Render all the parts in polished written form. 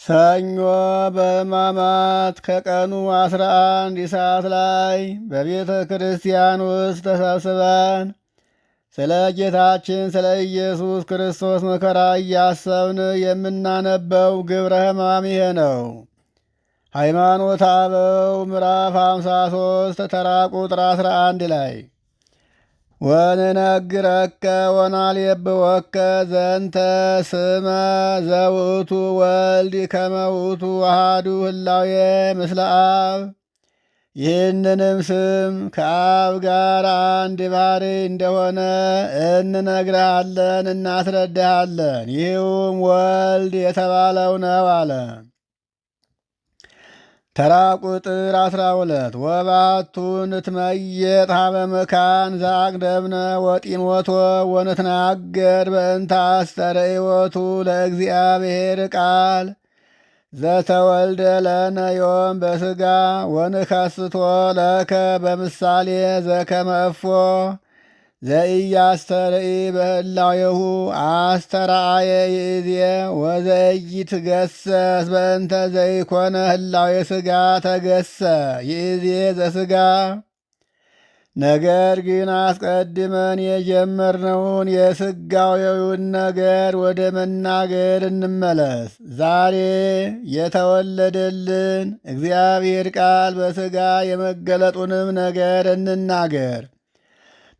ሰኞ በሕማማት ከቀኑ 11 ሰዓት ላይ በቤተ ክርስቲያን ውስጥ ተሰብስበን ስለ ጌታችን ስለ ኢየሱስ ክርስቶስ መከራ እያሰብን የምናነበው ግብረ ሕማም ይሄ ነው። ሃይማኖተ አበው ምዕራፍ 53 ተራ ቁጥር 11 ላይ ወንነግረከ ወናልየብወከ ዘንተ ስመ ዘውእቱ ወልድ ከመ ውእቱ አሐዱ ህላዌ ምስለ አብ። ይህንንም ስም ከአብ ጋር አንድ ባሕሪ እንደሆነ እንነግርሃለን፣ እናስረዳሃለን። ይህውም ወልድ የተባለው ነው አለ። ተራ ቁጥር 12 ወባቱ ንትመየጥ ሀበ መካን ዘአቅደምነ ወጢሞቶ ወንትናገር በእንተ አስተርእዮቱ ለእግዚአብሔር ቃል ዘተወልደ ለነ ዮም በሥጋ ወንከስቶ ለከ በምሳሌ ዘከመ እፎ ዘኢያስተርኢ በህላዌሁ አስተርአየ ይእዜ ወዘኢይትገሰስ በእንተ ዘይኮነ ህላዌ ሥጋ ተገሰ ይእዜ ዘሥጋ። ነገር ግን አስቀድመን የጀመርነውን የሥጋዌውን ነገር ወደ መናገር እንመለስ። ዛሬ የተወለደልን እግዚአብሔር ቃል በሥጋ የመገለጡንም ነገር እንናገር።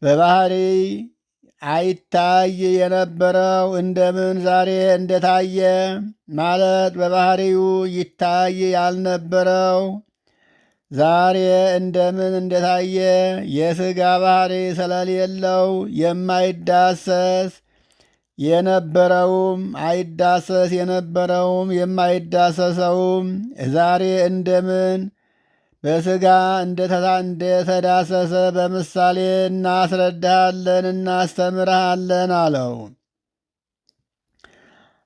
በባሕሪ አይታይ የነበረው እንደምን ዛሬ እንደታየ ማለት በባሕሪው ይታይ ያልነበረው ዛሬ እንደምን እንደታየ የሥጋ ባሕሪ ስለሌለው የማይዳሰስ የነበረውም አይዳሰስ የነበረውም የማይዳሰሰውም ዛሬ እንደምን በሥጋ እንደተዳሰሰ በምሳሌ እናስረዳሃለን እናስተምርሃለን አለው።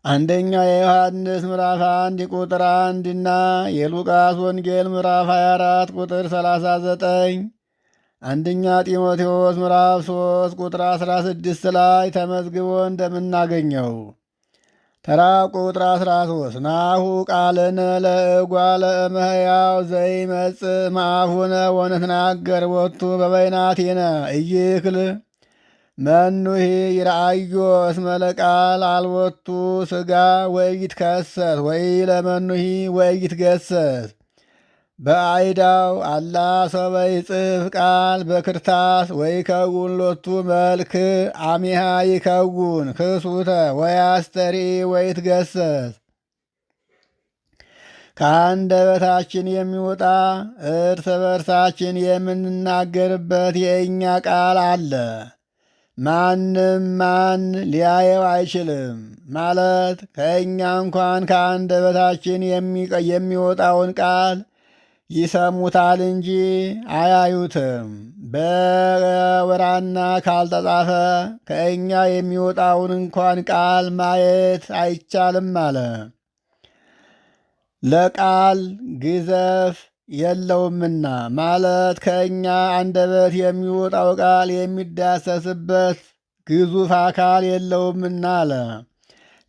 አንደኛ የዮሐንስ ምዕራፍ 1 ቁጥር 1 እና የሉቃስ ወንጌል ምዕራፍ 24 ቁጥር 39፣ አንደኛ ጢሞቴዎስ ምዕራፍ 3 ቁጥር 16 ላይ ተመዝግቦ እንደምናገኘው ተራ ቁጥር 13 ናሁ ቃልነ ለእጓለ እመሕያው ዘይመጽእ እምአፉነ ወንትናገር ቦቱ በበይናቲነ ኢይክል መኑሂ ይርአዮ እስመ ለቃል አልቦቱ ሥጋ ወኢይትከሰት ወኢለመኑሂ ወኢይትገሰስ በአይዳው አላ ሰበ ይጽሕፍ ቃል በክርታስ ወይከውን ሎቱ መልክ አሚሃ ይከውን ክሱተ ወያስተርኢ ወይትገሰስ። ከአንደበታችን የሚወጣ እርስ በርሳችን የምንናገርበት የእኛ ቃል አለ። ማንም ማን ሊያየው አይችልም ማለት ከእኛ እንኳን ከአንደበታችን የሚወጣውን ቃል ይሰሙታል እንጂ አያዩትም። በወራና ካልተጻፈ ከእኛ የሚወጣውን እንኳን ቃል ማየት አይቻልም አለ። ለቃል ግዘፍ የለውምና ማለት ከእኛ አንደበት የሚወጣው ቃል የሚዳሰስበት ግዙፍ አካል የለውምና አለ።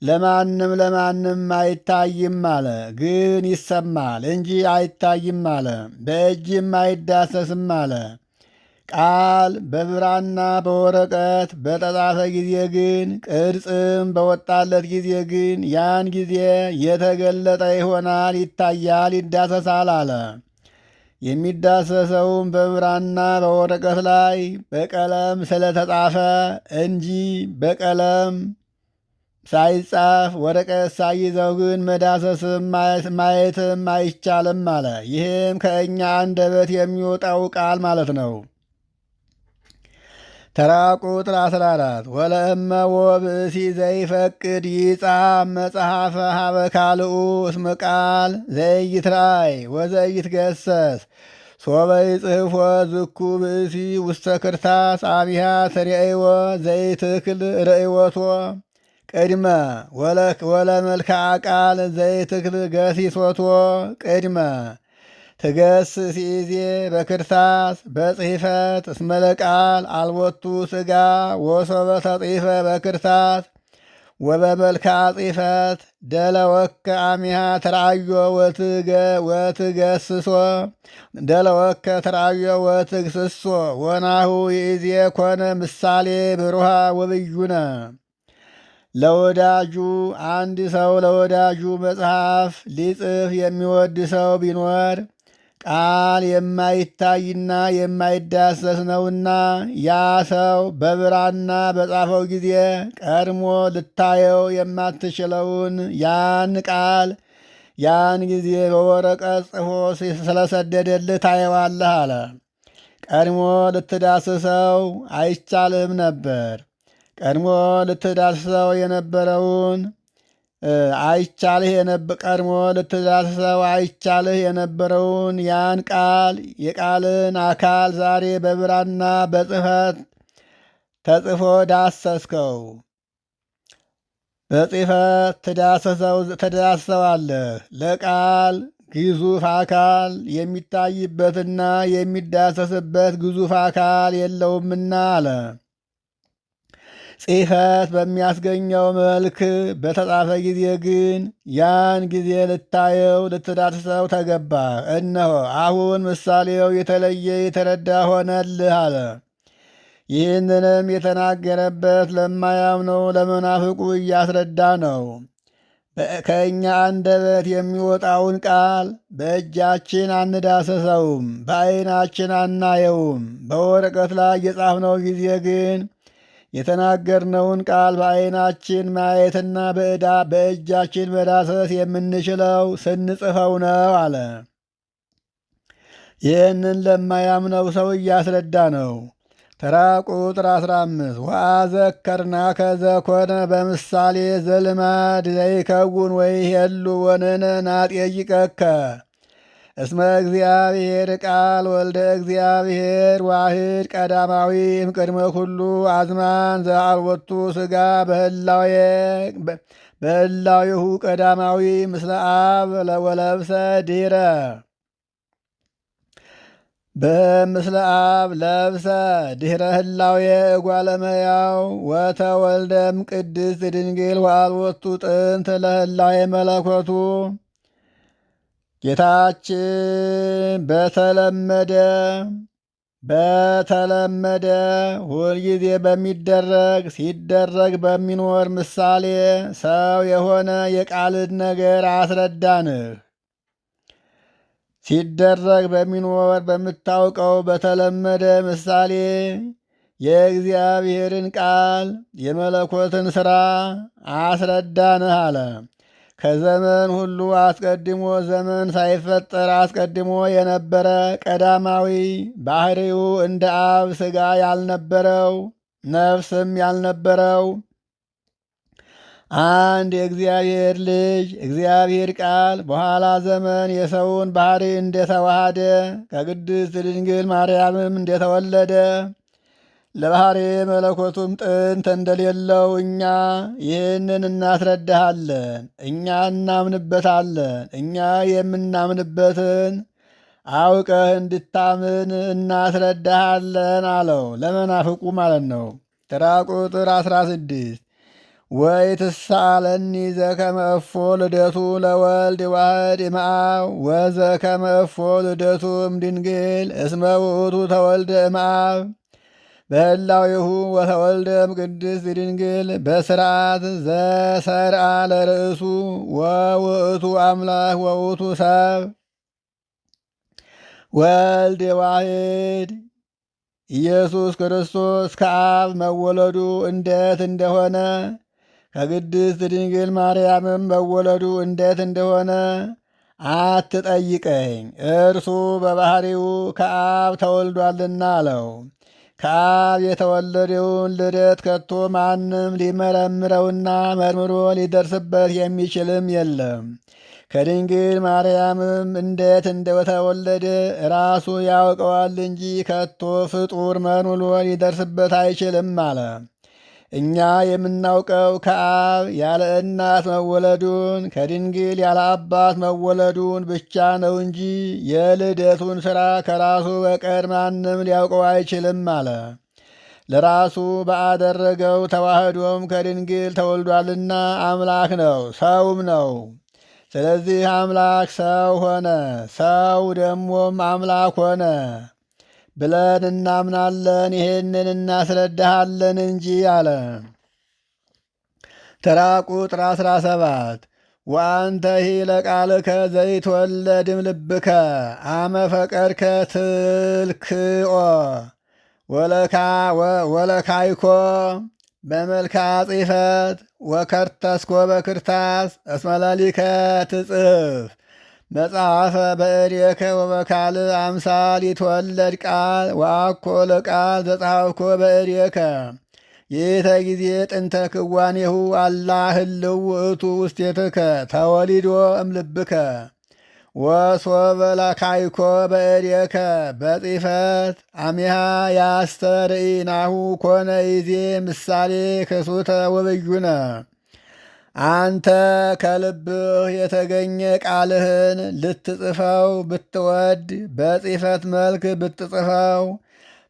ለማንም አይታይም አለ፣ ግን ይሰማል እንጂ አይታይም አለ። በእጅም አይዳሰስም አለ። ቃል በብራና በወረቀት በተጻፈ ጊዜ ግን ቅርጽም በወጣለት ጊዜ ግን ያን ጊዜ የተገለጠ ይሆናል፣ ይታያል፣ ይዳሰሳል አለ። የሚዳሰሰውም በብራና በወረቀት ላይ በቀለም ስለተጻፈ እንጂ በቀለም ሳይጻፍ ወረቀት ሳይዘው ግን መዳሰስም ማየትም አይቻልም አለ። ይህም ከእኛ አንደበት የሚወጣው ቃል ማለት ነው። ተራ ቁጥር 14 ወለእመ ወብእሲ ዘይፈቅድ ይጻፍ መጽሐፈ ሀበ ካልኡ እስመ ቃል ዘይትራይ ወዘይትገሰስ ሶበ ይጽሕፎ ዝኩ ብእሲ ውስተ ክርታስ አቢሃ ተርእይዎ ዘይትክል ርእይወቶ ቅድመ ወለመልክዓ ቃል ዘይትክል ገሲሶቶ ቅድመ ትገስስ ይእዜ በክርታስ በጽሕፈት እስመ ለቃል አልቦቱ ሥጋ ወሶበ ተጽሕፈ በክርታስ ወበመልክዓ ጽሕፈት ደለወከ አሚሃ ተራዮ ወትገስሶ ደለወከ ተራዮ ወትግስሶ ወናሁ ይእዜ ኮነ ምሳሌ ብሩሃ ወብዩነ። ለወዳጁ አንድ ሰው ለወዳጁ መጽሐፍ ሊጽፍ የሚወድ ሰው ቢኖር ቃል የማይታይና የማይዳሰስ ነውና ያ ሰው በብራና በጻፈው ጊዜ ቀድሞ ልታየው የማትችለውን ያን ቃል ያን ጊዜ በወረቀት ጽፎ ስለሰደደልህ ታየዋለህ አለ። ቀድሞ ልትዳስሰው አይቻልህም ነበር። ቀድሞ ልትዳስሰው የነበረውን ቀድሞ ልትዳስሰው አይቻልህ የነበረውን ያን ቃል የቃልን አካል ዛሬ በብራና በጽሕፈት ተጽፎ ዳሰስከው። በጽሕፈት ትዳስሰዋለህ። ለቃል ግዙፍ አካል የሚታይበትና የሚዳሰስበት ግዙፍ አካል የለውምና አለ። ጽሕፈት በሚያስገኘው መልክ በተጻፈ ጊዜ ግን ያን ጊዜ ልታየው ልትዳስሰው ተገባ። እነሆ አሁን ምሳሌው የተለየ የተረዳ ሆነልህ አለ። ይህንንም የተናገረበት ለማያምነው ለመናፍቁ እያስረዳ ነው። ከእኛ አንደበት የሚወጣውን ቃል በእጃችን አንዳሰሰውም፣ በዓይናችን አናየውም። በወረቀት ላይ የጻፍነው ጊዜ ግን የተናገርነውን ቃል በዓይናችን ማየትና በእጃችን መዳሰስ የምንችለው ስንጽፈው ነው አለ። ይህንን ለማያምነው ሰው እያስረዳ ነው። ተራ ቁጥር 15 ወአዘከርናከ ዘኮነ በምሳሌ ዘልማድ ዘይከውን ወይሄሉ ወንሕነ ናጤይቀከ እስመ እግዚአብሔር ቃል ወልደ እግዚአብሔር ዋህድ ቀዳማዊ እምቅድመ ኩሉ አዝማን ዘአልቦቱ ሥጋ በህላዌሁ ቀዳማዊ ምስለ አብ ወለብሰ ድኅረ በምስለ አብ ለብሰ ድኅረ ህላዌ እጓለ እመሕያው ወተወልደም ቅድስት ድንግል ወአልቦቱ ጥንት ለህላዌ መለኮቱ። ጌታችን በተለመደ ሁልጊዜ ሲደረግ በሚኖር ምሳሌ ሰው የሆነ የቃልን ነገር አስረዳንህ። ሲደረግ በሚኖር በምታውቀው በተለመደ ምሳሌ የእግዚአብሔርን ቃል የመለኮትን ሥራ አስረዳንህ አለ። ከዘመን ሁሉ አስቀድሞ ዘመን ሳይፈጠር አስቀድሞ የነበረ ቀዳማዊ ባሕሪው እንደ አብ ሥጋ ያልነበረው ነፍስም ያልነበረው አንድ የእግዚአብሔር ልጅ እግዚአብሔር ቃል በኋላ ዘመን የሰውን ባሕሪ እንደተዋሃደ ከቅድስት ድንግል ማርያምም እንደተወለደ ለባሕሪ መለኮቱም ጥንት እንደሌለው እኛ ይህንን እናስረዳሃለን። እኛ እናምንበታለን። እኛ የምናምንበትን አውቀህ እንድታምን እናስረዳሃለን አለው። ለመናፍቁ ማለት ነው። ተራ ቁጥር 16 ወይ ትሳለኒ ዘከመ እፎ ልደቱ ለወልድ ዋህድ እምአብ ወዘከመ እፎ ልደቱ እምድንግል እስመ ውእቱ ተወልደ እምአብ በህላዌሁ ወተወልደ እምቅድስት ድንግል በስርዓት ዘሰርአ ለርእሱ ወውእቱ አምላክ ወውእቱ ሰብ ወልድ ዋህድ ኢየሱስ ክርስቶስ ከአብ መወለዱ እንዴት እንደሆነ ከቅድስት ድንግል ማርያምም መወለዱ እንዴት እንደሆነ አትጠይቀኝ፣ እርሱ በባሕሪው ከአብ ተወልዷልና አለው። ከአብ የተወለደውን ልደት ከቶ ማንም ሊመረምረውና መርምሮ ሊደርስበት የሚችልም የለም። ከድንግል ማርያምም እንዴት እንደተወለደ ራሱ ያውቀዋል እንጂ ከቶ ፍጡር መርምሮ ሊደርስበት አይችልም አለ። እኛ የምናውቀው ከአብ ያለ እናት መወለዱን ከድንግል ያለ አባት መወለዱን ብቻ ነው እንጂ የልደቱን ሥራ ከራሱ በቀር ማንም ሊያውቀው አይችልም አለ። ለራሱ ባደረገው ተዋህዶም ከድንግል ተወልዷልና አምላክ ነው፣ ሰውም ነው። ስለዚህ አምላክ ሰው ሆነ፣ ሰው ደግሞም አምላክ ሆነ ብለን እናምናለን። ይሄንን እናስረዳሃለን እንጂ አለ። ተራ ቁጥር 17 ወአንተሂ ለቃልከ ዘይትወለድም ልብከ አመ ፈቀድከ ትልክኦ ወለካይኮ በመልካ ጽሕፈት ወከርተስኮ በክርታስ እስመላሊከ ትጽፍ መጽሐፈ በእዴከ ወበካልእ አምሳል ይትወለድ ቃል ወአኮ ለቃል ዘጻፍኮ በእዴከ ይእተ ጊዜ ጥንተ ክዋኔሁ አላ ህልው ውእቱ ውስቴትከ ተወሊዶ እምልብከ ወሶበ ለካይኮ በእዴከ በጽሕፈት አሚሃ ያስተርእናሁ ኮነ ይዜ ምሳሌ ክሱተ ወብዩነ። አንተ ከልብህ የተገኘ ቃልህን ልትጽፈው ብትወድ በጽሕፈት መልክ ብትጽፈው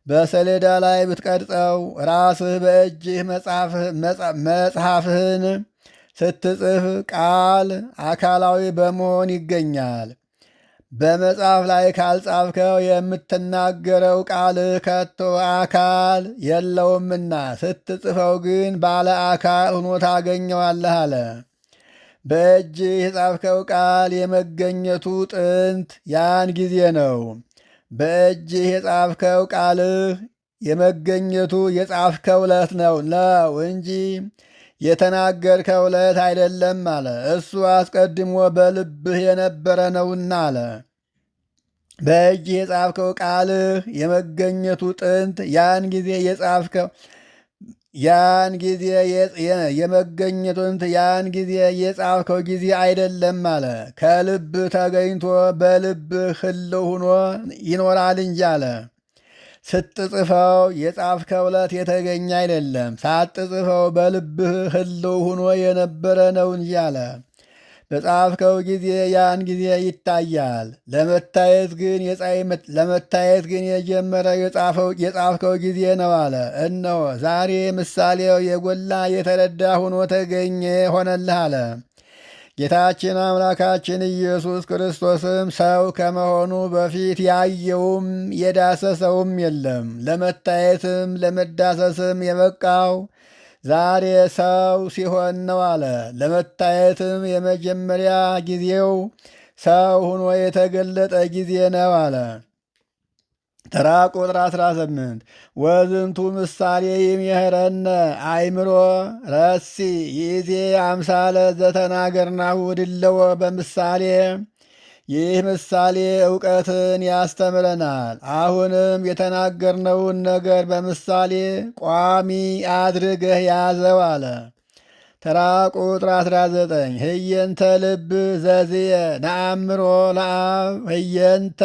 በሰሌዳ ላይ ብትቀርጸው ራስህ በእጅህ መጽሐፍህን ስትጽፍ ቃል አካላዊ በመሆን ይገኛል። በመጽሐፍ ላይ ካልጻፍከው የምትናገረው ቃልህ ከቶ አካል የለውምና ስትጽፈው ግን ባለ አካል ሆኖ ታገኘዋለህ አለ። በእጅህ የጻፍከው ቃል የመገኘቱ ጥንት ያን ጊዜ ነው። በእጅህ የጻፍከው ቃልህ የመገኘቱ የጻፍከው ዕለት ነው እንጂ የተናገርከው ዕለት አይደለም አለ። እሱ አስቀድሞ በልብህ የነበረ ነውና አለ። በእጅህ የጻፍከው ቃልህ የመገኘቱ ጥንት ያን ጊዜ የጻፍከው ያን ጊዜ የጻፍከው ጊዜ አይደለም አለ። ከልብህ ተገኝቶ በልብህ ህልው ሆኖ ይኖራል እንጂ አለ። ስትጽፈው የጻፍከው ዕለት የተገኘ አይደለም፣ ሳትጽፈው በልብህ ህልው ሆኖ የነበረ ነው እንጂ አለ። በጻፍከው ጊዜ ያን ጊዜ ይታያል። ለመታየት ግን የጀመረ የጻፍከው ጊዜ ነው አለ። እነሆ ዛሬ ምሳሌው የጎላ የተረዳ ሆኖ ተገኘ ሆነልህ አለ። ጌታችን አምላካችን ኢየሱስ ክርስቶስም ሰው ከመሆኑ በፊት ያየውም የዳሰሰውም የለም። ለመታየትም ለመዳሰስም የበቃው ዛሬ ሰው ሲሆን ነው አለ። ለመታየትም የመጀመሪያ ጊዜው ሰው ሆኖ የተገለጠ ጊዜ ነው አለ። ተራ ቁጥር 18 ወዝንቱ ምሳሌ ይምህረነ አእምሮ ረሲ ይዜ አምሳለ ዘተናገርናሁ ድለወ በምሳሌ። ይህ ምሳሌ እውቀትን ያስተምረናል። አሁንም የተናገርነውን ነገር በምሳሌ ቋሚ አድርገህ ያዘው አለ። ተራ ቁጥር 19 ህየንተ ልብ ዘዝየ ነአምሮ ለአብ ህየንተ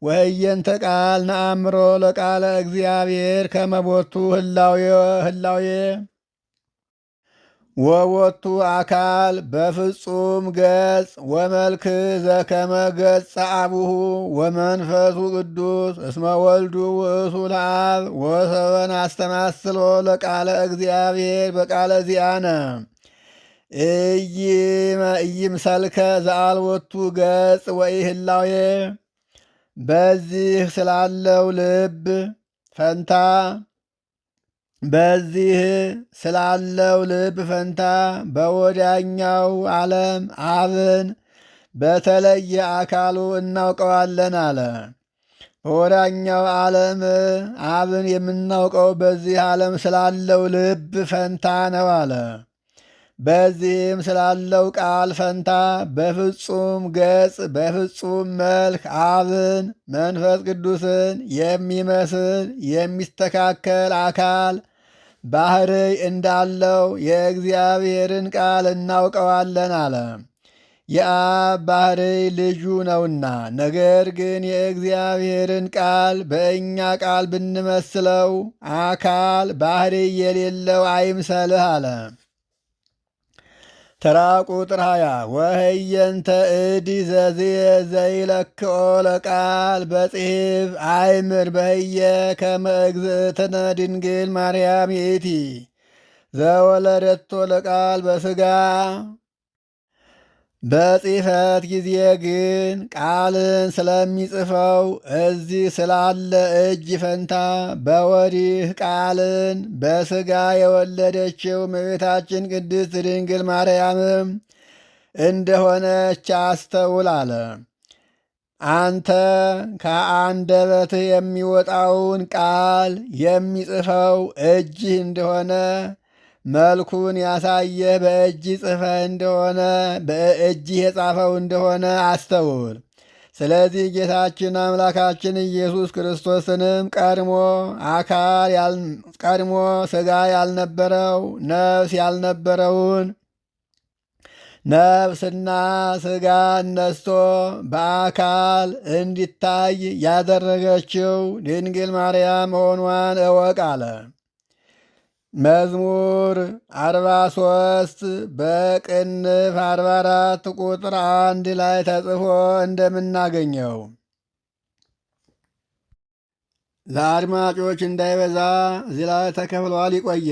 ወህየንተ ቃል ነአምሮ ለቃለ እግዚአብሔር ከመቦቱ ህላዌ ወቦቱ አካል በፍጹም ገጽ ወመልክ ዘከመ ገጸ አቡሁ ወመንፈሱ ቅዱስ እስመ ወልዱ ውእቱ ለአብ ወሰበን አስተማስሎ ለቃለ እግዚአብሔር በቃለ ዚአነ ኢይምሰልከ ዘአልቦቱ ገጽ ወይ ህላዌ። በዚህ ስላለው ልብ ፈንታ በወዲያኛው ዓለም አብን በተለየ አካሉ እናውቀዋለን አለ። በወዲያኛው ዓለም አብን የምናውቀው በዚህ ዓለም ስላለው ልብ ፈንታ ነው አለ። በዚህም ስላለው ቃል ፈንታ በፍጹም ገጽ በፍጹም መልክ አብን መንፈስ ቅዱስን የሚመስል የሚስተካከል አካል ባሕርይ እንዳለው የእግዚአብሔርን ቃል እናውቀዋለን አለ። የአብ ባሕርይ ልጁ ነውና። ነገር ግን የእግዚአብሔርን ቃል በእኛ ቃል ብንመስለው አካል ባሕርይ የሌለው አይምሰልህ አለ። ተራ ቁጥር 20 ወህየንተ እዲ ዘዝየ ዘይለክኦ ለቃል በጽሕፍ አይምር በህየ ከመ እግዝእትነ ድንግል ማርያም ይእቲ ዘወለደቶ ለቃል በሥጋ። በጽሕፈት ጊዜ ግን ቃልን ስለሚጽፈው እዚህ ስላለ እጅ ፈንታ በወዲህ ቃልን በሥጋ የወለደችው እመቤታችን ቅድስት ድንግል ማርያምም እንደሆነች አስተውል አለ። አንተ ከአንደበትህ የሚወጣውን ቃል የሚጽፈው እጅህ እንደሆነ መልኩን ያሳየህ በእጅህ ጽፈህ እንደሆነ በእጅህ የጻፈው እንደሆነ አስተውል። ስለዚህ ጌታችን አምላካችን ኢየሱስ ክርስቶስንም ቀድሞ ሥጋ ያልነበረው ነፍስ ያልነበረውን ነፍስና ሥጋ ነስቶ በአካል እንዲታይ ያደረገችው ድንግል ማርያም መሆኗን እወቅ አለ። መዝሙር 43 በቅንፍ 44 ቁጥር 1 ላይ ተጽፎ እንደምናገኘው ለአድማጮች እንዳይበዛ እዚህ ላይ ተከፍሏል። ይቆየ